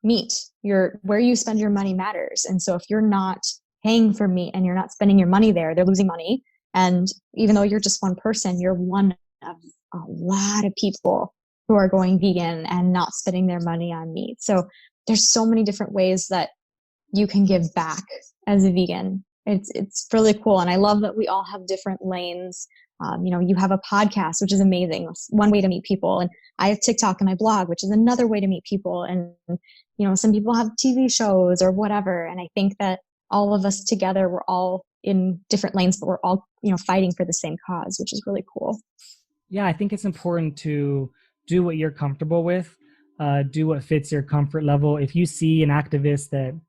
meat. Where you spend your money matters. And so if you're not paying for meat and you're not spending your money there, they're losing money. And even though you're just one person, you're one of a lot of people who are going vegan and not spending their money on meat. So there's so many different ways that you can give back as a vegan. It's really cool. And I love that we all have different lanes. You have a podcast, which is amazing. It's one way to meet people. And I have TikTok and my blog, which is another way to meet people. And, some people have TV shows or whatever. And I think that all of us together, we're all in different lanes, but we're all, fighting for the same cause, which is really cool. Yeah, I think it's important to do what you're comfortable with, do what fits your comfort level. If you see an activist that,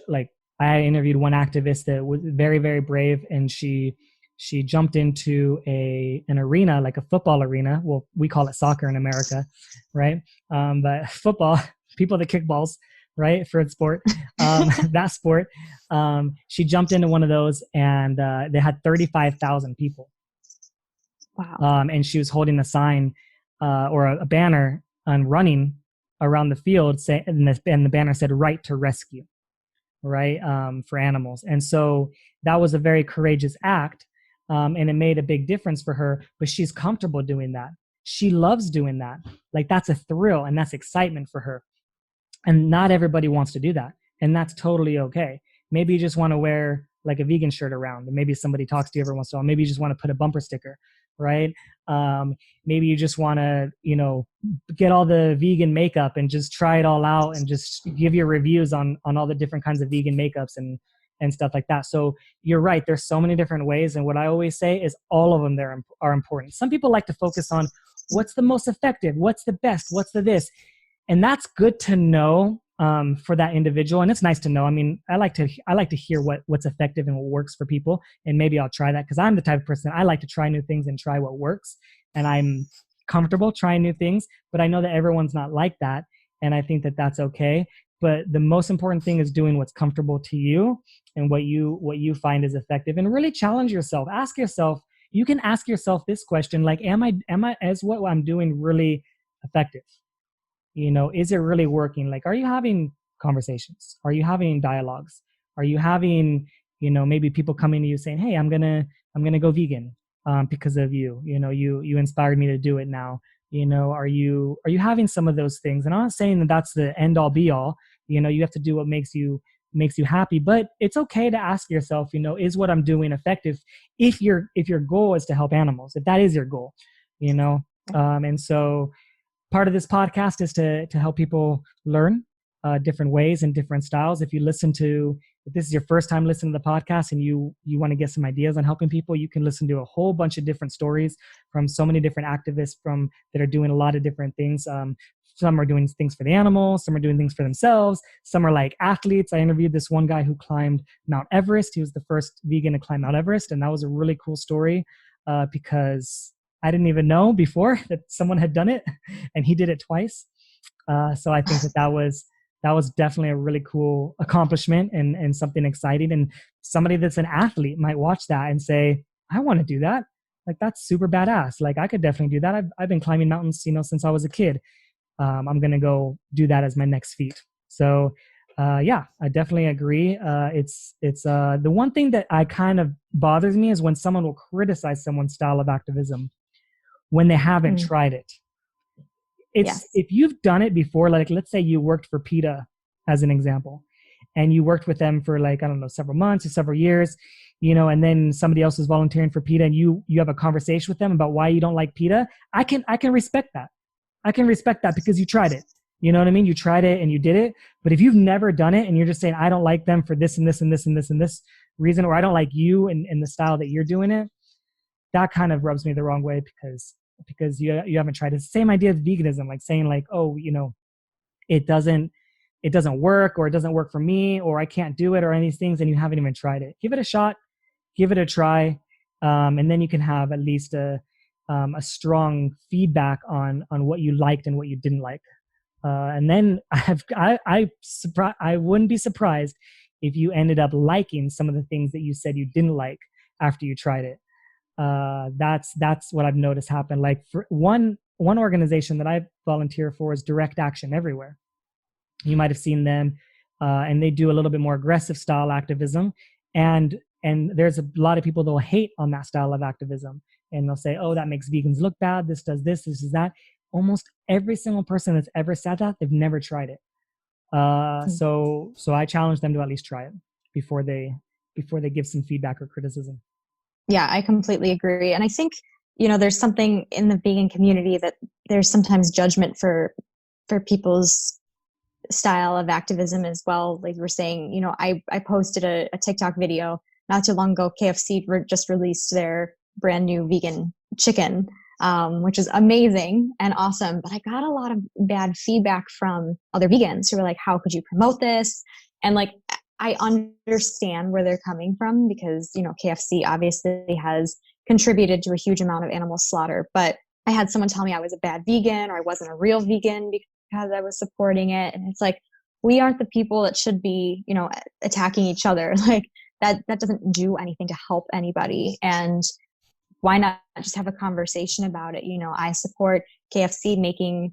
like I interviewed one activist that was very, very brave, and she jumped into an arena, like a football arena. Well, we call it soccer in America, right? But football, people that kick balls, right? For a sport, that sport. She jumped into one of those, and they had 35,000 people. Wow. And she was holding a sign or a banner and running around the field, and the banner said "Right to Rescue," right, for animals. And so that was a very courageous act. And it made a big difference for her, but she's comfortable doing that. She loves doing that. Like that's a thrill and that's excitement for her. And not everybody wants to do that. And that's totally okay. Maybe you just want to wear like a vegan shirt around, and maybe somebody talks to you every once in a while. Maybe you just want to put a bumper sticker, right? Maybe you just want to, get all the vegan makeup and just try it all out and just give your reviews on all the different kinds of vegan makeups and stuff like that. So you're right. There's so many different ways. And what I always say is all of them there are important. Some people like to focus on what's the most effective, what's the best, what's the this. And that's good to know for that individual. And it's nice to know. I mean, I like to hear what's effective and what works for people. And maybe I'll try that, because I'm the type of person, I like to try new things and try what works. And I'm comfortable trying new things, but I know that everyone's not like that. And I think that that's okay. But the most important thing is doing what's comfortable to you and what you find is effective, and really challenge yourself. Ask yourself, you can ask yourself this question, like, am I, is what I'm doing really effective? Is it really working? Like, are you having conversations? Are you having dialogues? Are you having, maybe people coming to you saying, hey, I'm gonna go vegan because of you. You inspired me to do it now. Are you having some of those things? And I'm not saying that that's the end all be all. You have to do what makes you happy, but it's okay to ask yourself, is what I'm doing effective? If your goal is to help animals, if that is your goal, you know. And so part of this podcast is to help people learn different ways and different styles. If this is your first time listening to the podcast and you want to get some ideas on helping people, you can listen to a whole bunch of different stories from so many different activists that are doing a lot of different things. Some are doing things for the animals, some are doing things for themselves, some are like athletes. I interviewed this one guy who climbed Mount Everest. He was the first vegan to climb Mount Everest, and that was a really cool story because I didn't even know before that someone had done it, and he did it twice. So I think that was definitely a really cool accomplishment and something exciting. And somebody that's an athlete might watch that and say, I want to do that. Like, that's super badass. Like, I could definitely do that. I've been climbing mountains, since I was a kid. I'm going to go do that as my next feat. So, yeah, I definitely agree. It's the one thing that I kind of bothers me is when someone will criticize someone's style of activism when they haven't tried it. If you've done it before, like let's say you worked for PETA as an example, and you worked with them for like, I don't know, several months or several years, and then somebody else is volunteering for PETA and you have a conversation with them about why you don't like PETA. I can respect that. I can respect that because you tried it. You know what I mean? You tried it and you did it. But if you've never done it and you're just saying, I don't like them for this and this and this and this and this reason, or I don't like you and the style that you're doing it, that kind of rubs me the wrong way because you haven't tried it. It's the same idea of veganism, like saying like, oh, it doesn't work, or it doesn't work for me, or I can't do it, or any of these things, and you haven't even tried it. Give it a shot, give it a try, and then you can have at least a strong feedback on what you liked and what you didn't like. And then I wouldn't be surprised if you ended up liking some of the things that you said you didn't like after you tried it. That's what I've noticed happen. Like, for one organization that I volunteer for is Direct Action Everywhere. You might have seen them, and they do a little bit more aggressive style activism, and there's a lot of people that will hate on that style of activism, and they'll say, oh, that makes vegans look bad, this does this is that. Almost every single person that's ever said that, they've never tried it. So I challenge them to at least try it before they give some feedback or criticism. Yeah, I completely agree. And I think, there's something in the vegan community that there's sometimes judgment for people's style of activism as well. Like you were saying, I posted a TikTok video not too long ago. KFC just released their brand new vegan chicken, which is amazing and awesome. But I got a lot of bad feedback from other vegans who were like, how could you promote this? And like, I understand where they're coming from because, KFC obviously has contributed to a huge amount of animal slaughter. But I had someone tell me I was a bad vegan or I wasn't a real vegan because I was supporting it. And it's like, we aren't the people that should be, attacking each other. Like that doesn't do anything to help anybody. And why not just have a conversation about it? I support KFC making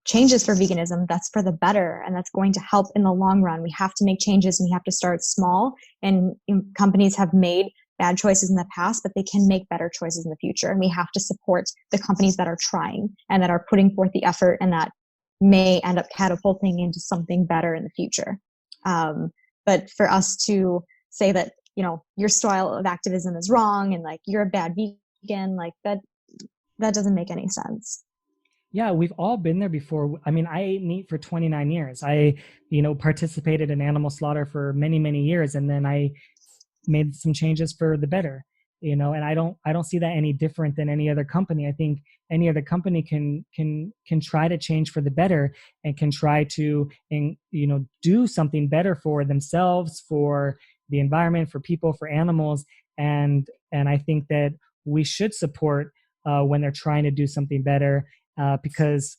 changes for veganism. That's for the better, and that's going to help in the long run. We have to make changes, and we have to start small. And companies have made bad choices in the past, but they can make better choices in the future. And we have to support the companies that are trying and that are putting forth the effort, and that may end up catapulting into something better in the future. But for us to say that, your style of activism is wrong and like you're a bad vegan, like that doesn't make any sense. Yeah, we've all been there before. I mean, I ate meat for 29 years. I, participated in animal slaughter for many, many years. And then I made some changes for the better, and I don't see that any different than any other company. I think any other company can try to change for the better and can try to, do something better for themselves, for the environment, for people, for animals. And I think that we should support when they're trying to do something better. Because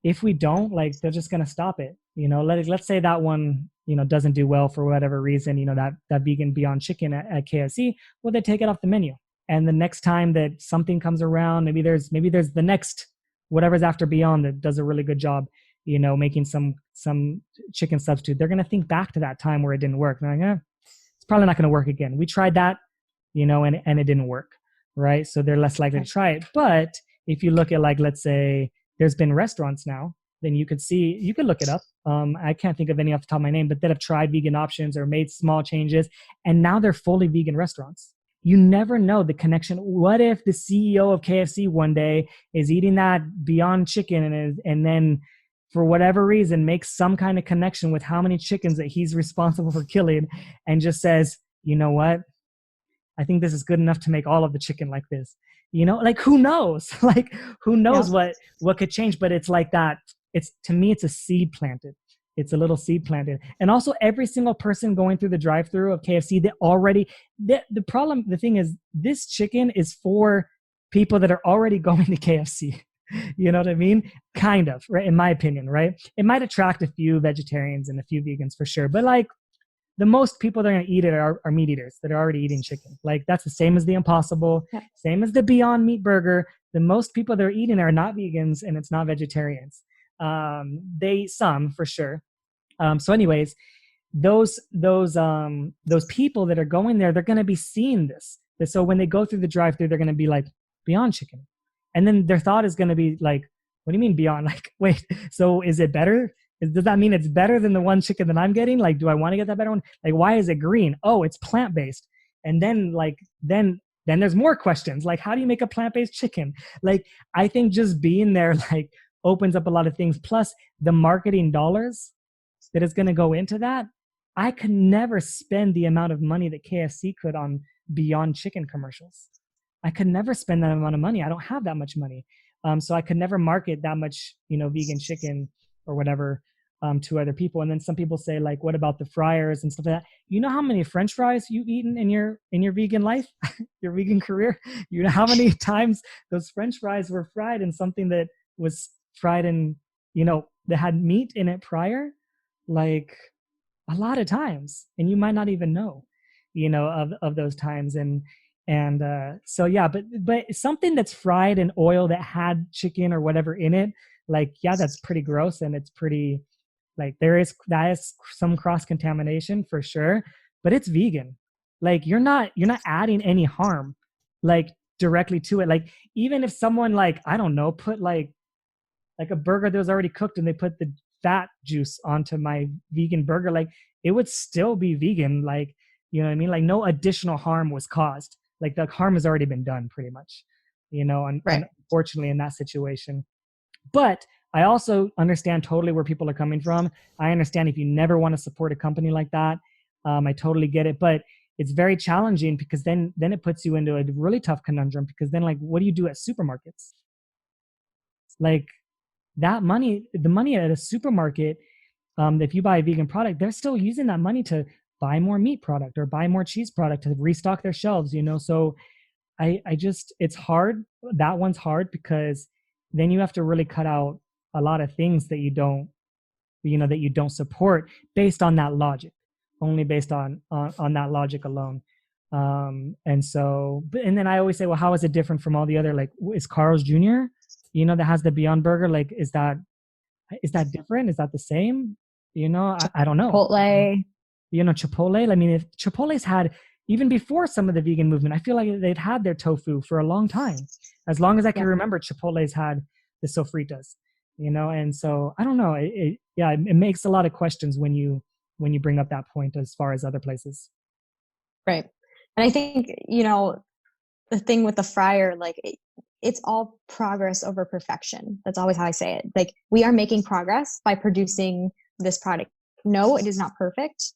if we don't, like, they're just going to stop it. Let's say that one, doesn't do well for whatever reason, that vegan Beyond Chicken at KFC, well, they take it off the menu. And the next time that something comes around, maybe there's the next, whatever's after Beyond that does a really good job, making some chicken substitute, they're going to think back to that time where it didn't work. And they're like, it's probably not going to work again. We tried that, and it didn't work, right? So they're less likely to try it. But if you look at, like, let's say there's been restaurants now, then you could look it up. I can't think of any off the top of my name, but that have tried vegan options or made small changes, and now they're fully vegan restaurants. You never know the connection. What if the CEO of KFC one day is eating that Beyond Chicken and then for whatever reason makes some kind of connection with how many chickens that he's responsible for killing, and just says, you know what? I think this is good enough to make all of the chicken like this. Like, who knows? Like, who knows what could change? But it's like that. To me, it's a seed planted. It's a little seed planted. And also every single person going through the drive-through of KFC, the thing is, this chicken is for people that are already going to KFC. You know what I mean? Kind of, right? In my opinion, right? It might attract a few vegetarians and a few vegans for sure. But like, the most people that are going to eat it are meat eaters that are already eating chicken. Like, that's the same as the Impossible, same as the Beyond Meat burger. The most people that are eating are not vegans, and it's not vegetarians. Some for sure. So anyways, those people that are going there, they're going to be seeing this. So when they go through the drive-thru, they're going to be like, Beyond Chicken. And then their thought is going to be like, what do you mean Beyond? Like, wait, so is it better? Does that mean it's better than the one chicken that I'm getting? Like, do I want to get that better one? Like, why is it green? Oh, it's plant-based. And then then there's more questions. Like, how do you make a plant-based chicken? Like, I think just being there, like, opens up a lot of things. Plus the marketing dollars that is going to go into that. I could never spend the amount of money that KFC could on Beyond Chicken commercials. I could never spend that amount of money. I don't have that much money. So I could never market that much, vegan chicken or whatever to other people. And then some people say, like, what about the fryers and stuff like that? You know how many French fries you've eaten in your vegan life, your vegan career? You know how many times those French fries were fried in something that was fried in, that had meat in it prior? Like, a lot of times, and you might not even know, of those times. And so yeah, but something that's fried in oil that had chicken or whatever in it, like, yeah, that's pretty gross, and it's pretty, like, that is some cross contamination for sure, but it's vegan. Like, you're not adding any harm, like, directly to it. Like, even if someone, like, I don't know, put like a burger that was already cooked and they put the fat juice onto my vegan burger, like, it would still be vegan. Like, you know what I mean? Like, no additional harm was caused. Like, the harm has already been done pretty much, and unfortunately in that situation. But I also understand totally where people are coming from. I understand if you never want to support a company like that. I totally get it. But it's very challenging, because then it puts you into a really tough conundrum, because then, like, what do you do at supermarkets? Like, the money at a supermarket, if you buy a vegan product, they're still using that money to buy more meat product or buy more cheese product to restock their shelves, So I just, it's hard. That one's hard, because then you have to really cut out a lot of things that you don't support based on that logic, only based on that logic alone. And then I always say, well, how is it different from all the other, like, is Carl's Jr., that has the Beyond Burger, like, is that different? Is that the same? I don't know. Chipotle. Chipotle. I mean, if Chipotle's had, even before some of the vegan movement, I feel like they'd had their tofu for a long time. As long as I can remember, Chipotle's had the sofritas, and so I don't know. It makes a lot of questions when you bring up that point as far as other places. Right. And I think, the thing with the fryer, like, it's all progress over perfection. That's always how I say it. Like, we are making progress by producing this product. No, it is not perfect.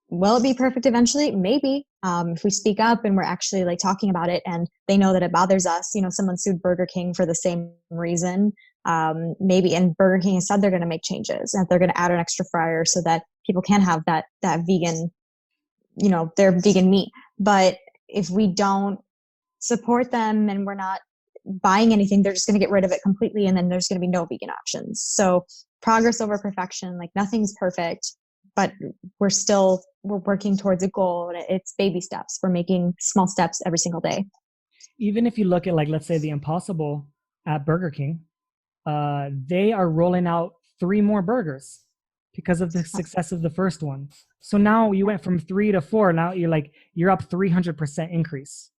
Will it be perfect eventually? Maybe. If we speak up and we're actually, like, talking about it, and they know that it bothers us, someone sued Burger King for the same reason. Maybe, and Burger King has said they're going to make changes, and they're going to add an extra fryer so that people can have that vegan, their vegan meat. But if we don't support them and we're not buying anything, they're just going to get rid of it completely, and then there's going to be no vegan options. So progress over perfection. Like, nothing's perfect, but we're working towards a goal, and it's baby steps. We're making small steps every single day. Even if you look at, like, let's say the Impossible at Burger King, they are rolling out 3 more burgers because of the success of the first one. So now you went from 3 to 4. Now you're up 300% increase,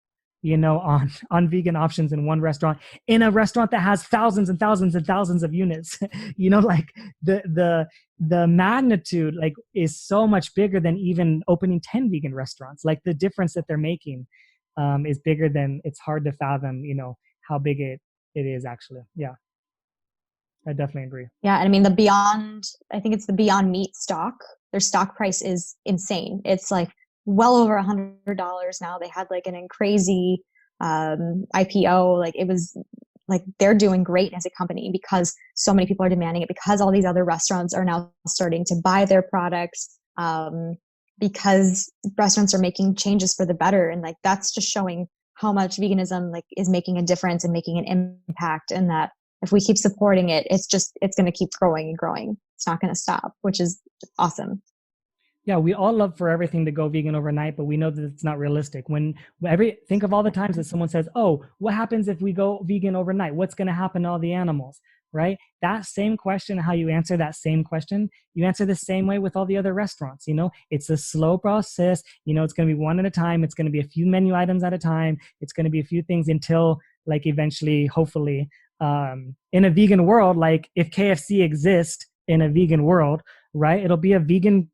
on vegan options in one restaurant, in a restaurant that has thousands and thousands and thousands of units. Like the magnitude is so much bigger than even opening 10 vegan restaurants. Like the difference that they're making is bigger than, it's hard to fathom, how big it is actually. Yeah, I definitely agree. Yeah, and I mean I think it's the Beyond Meat stock. Their stock price is insane. It's like well over $100 now. They had like an crazy IPO. Like it was like they're doing great as a company because so many people are demanding it, because all these other restaurants are now starting to buy their products, because restaurants are making changes for the better. And like that's just showing how much veganism is making a difference and making an impact, and that if we keep supporting it, it's going to keep growing and growing. It's not going to stop, which is awesome. Yeah, we all love for everything to go vegan overnight, but we know that it's not realistic. Think of all the times that someone says, "Oh, what happens if we go vegan overnight? What's going to happen to all the animals?" Right? That same question, how you answer that same question, you answer the same way with all the other restaurants. It's a slow process. It's going to be one at a time. It's going to be a few menu items at a time. It's going to be a few things until eventually, hopefully, in a vegan world, if KFC exists in a vegan world, right, it'll be a vegan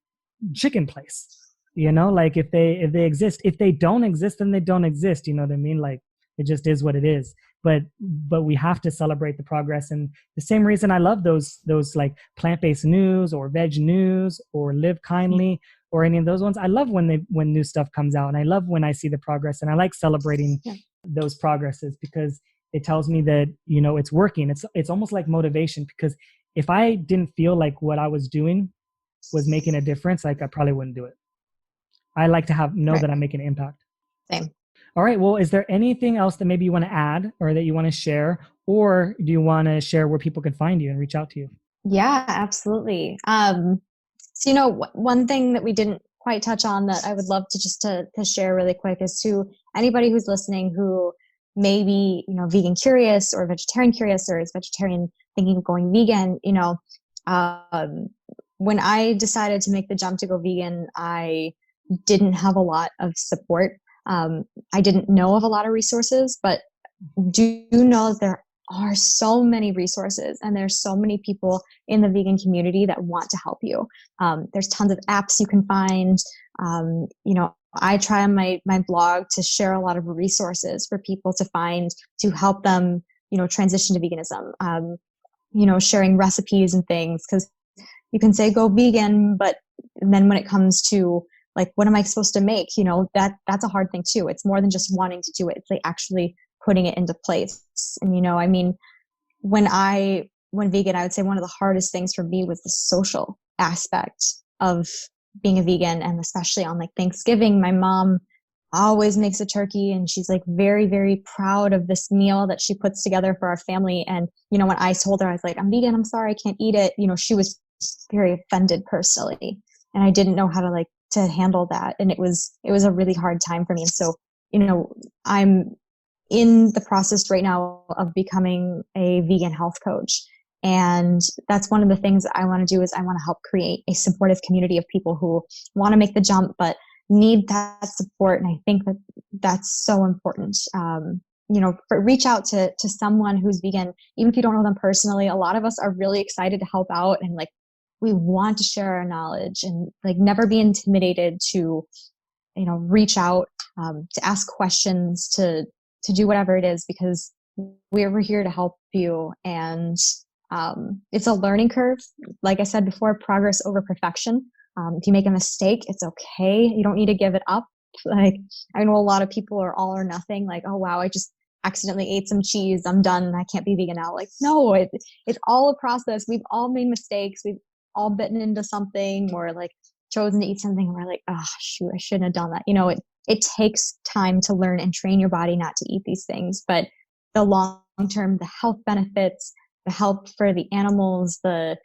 chicken place, if they exist. If they don't exist, then they don't exist. You know what I mean? It just is what it is. But we have to celebrate the progress. And the same reason I love those plant-based news or veg news or live kindly or any of those ones. I love when new stuff comes out, and I love when I see the progress, and I like celebrating those progresses, because it tells me that, it's working. It's almost like motivation, because if I didn't feel like what I was doing was making a difference, I probably wouldn't do it. I like to know that I'm making an impact. Same. All right. Well, is there anything else that maybe you want to add or that you want to share, or do you want to share where people can find you and reach out to you? Yeah, absolutely. So, one thing that we didn't quite touch on that I would love to just to share really quick is to anybody who's listening who may be, vegan curious or vegetarian curious, or is vegetarian thinking of going vegan. When I decided to make the jump to go vegan, I didn't have a lot of support. I didn't know of a lot of resources, but do know there are so many resources, and there's so many people in the vegan community that want to help you. There's tons of apps you can find. I try on my blog to share a lot of resources for people to find to help them, transition to veganism. Sharing recipes and things, because you can say go vegan, but then when it comes to what am I supposed to make? That's a hard thing too. It's more than just wanting to do it. It's actually putting it into place. And, when I went vegan, I would say one of the hardest things for me was the social aspect of being a vegan. And especially on Thanksgiving, my mom always makes a turkey, and she's very, very proud of this meal that she puts together for our family. And, when I told her, I was I'm vegan, I'm sorry, I can't eat it. She was very offended personally. And I didn't know how to handle that. And it was a really hard time for me. And so, I'm in the process right now of becoming a vegan health coach. And that's one of the things I want to do, is I want to help create a supportive community of people who want to make the jump, but need that support. And I think that that's so important. Reach out to someone who's vegan, even if you don't know them personally. A lot of us are really excited to help out, and we want to share our knowledge, and never be intimidated to, reach out, to ask questions, to do whatever it is, because we're here to help you. And it's a learning curve. Like I said before, progress over perfection. If you make a mistake, it's okay. You don't need to give it up. I know a lot of people are all or nothing. Oh wow, I just accidentally ate some cheese, I'm done, I can't be vegan now. No, it's all a process. We've all made mistakes. We've all bitten into something, or chosen to eat something, and we're oh shoot, I shouldn't have done that. It takes time to learn and train your body not to eat these things, but the long term, the health benefits, the help for the animals, the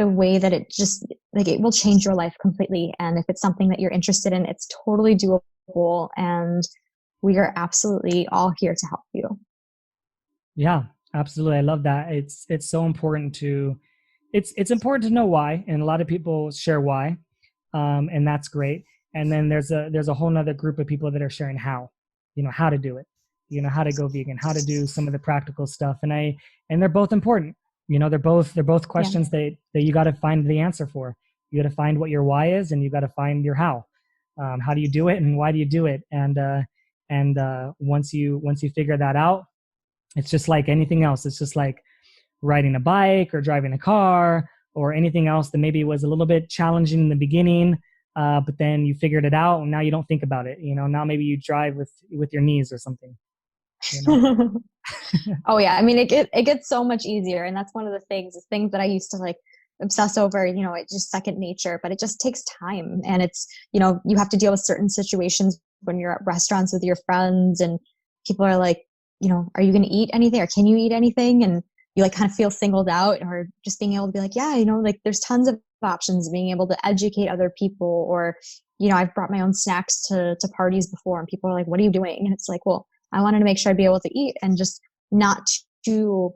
way that it just it will change your life completely. And if it's something that you're interested in, it's totally doable, and we are absolutely all here to help you. Yeah, absolutely. I love that. It's so important to it's important to know why, and a lot of people share why, and that's great. And then there's a whole nother group of people that are sharing how, how to do it, how to go vegan, how to do some of the practical stuff, and they're both important. They're both questions that you got to find the answer for. You got to find what your why is, and you got to find your how. How do you do it, and why do you do it? And once you figure that out, it's just like anything else. It's just like riding a bike or driving a car or anything else that maybe was a little bit challenging in the beginning, but then you figured it out and now you don't think about it. Now maybe you drive with your knees or something. Oh yeah. I mean, it gets so much easier. And that's one of the things that I used to like obsess over, it's just second nature, but it just takes time. And it's, you have to deal with certain situations when you're at restaurants with your friends and people are like, are you going to eat anything or can you eat anything? And you like kind of feel singled out, or just being able to be like, yeah, like there's tons of options, being able to educate other people. Or, I've brought my own snacks to parties before and people are like, what are you doing? And it's like, well, I wanted to make sure I'd be able to eat and just not to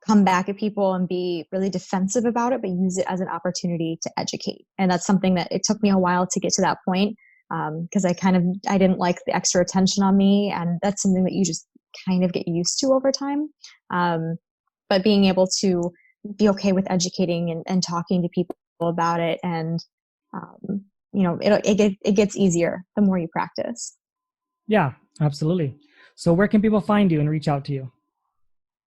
come back at people and be really defensive about it, but use it as an opportunity to educate. And that's something that it took me a while to get to that point. Because I didn't like the extra attention on me. And that's something that you just kind of get used to over time. But being able to be okay with educating and talking to people about it. And, it gets easier the more you practice. Yeah, absolutely. So where can people find you and reach out to you?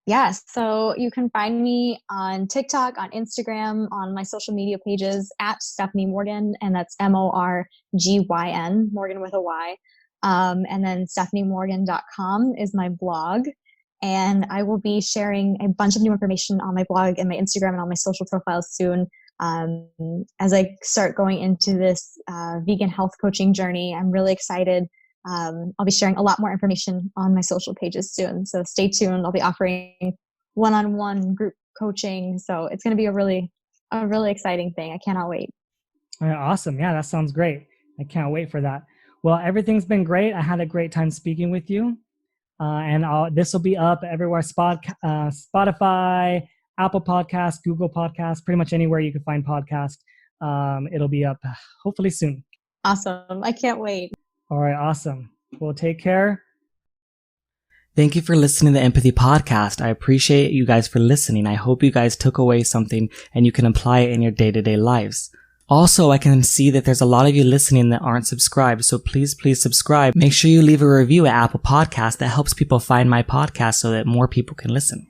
Yes. So you can find me on TikTok, on Instagram, on my social media pages at Stephanie Morgyn, and that's Morgyn, Morgyn with a Y. And then stephaniemorgyn.com is my blog. And I will be sharing a bunch of new information on my blog and my Instagram and on my social profiles soon. As I start going into this vegan health coaching journey, I'm really excited. I'll be sharing a lot more information on my social pages soon. So stay tuned. I'll be offering one-on-one group coaching. So it's going to be a really exciting thing. I cannot wait. Awesome. Yeah, that sounds great. I can't wait for that. Well, everything's been great. I had a great time speaking with you. And this will be up everywhere, Spotify, Apple Podcasts, Google Podcasts, pretty much anywhere you can find podcasts. It'll be up hopefully soon. Awesome. I can't wait. All right. Awesome. Well, take care. Thank you for listening to the Empathy Podcast. I appreciate you guys for listening. I hope you guys took away something and you can apply it in your day-to-day lives. Also, I can see that there's a lot of you listening that aren't subscribed, so please subscribe. Make sure you leave a review at Apple Podcasts. That helps people find my podcast so that more people can listen.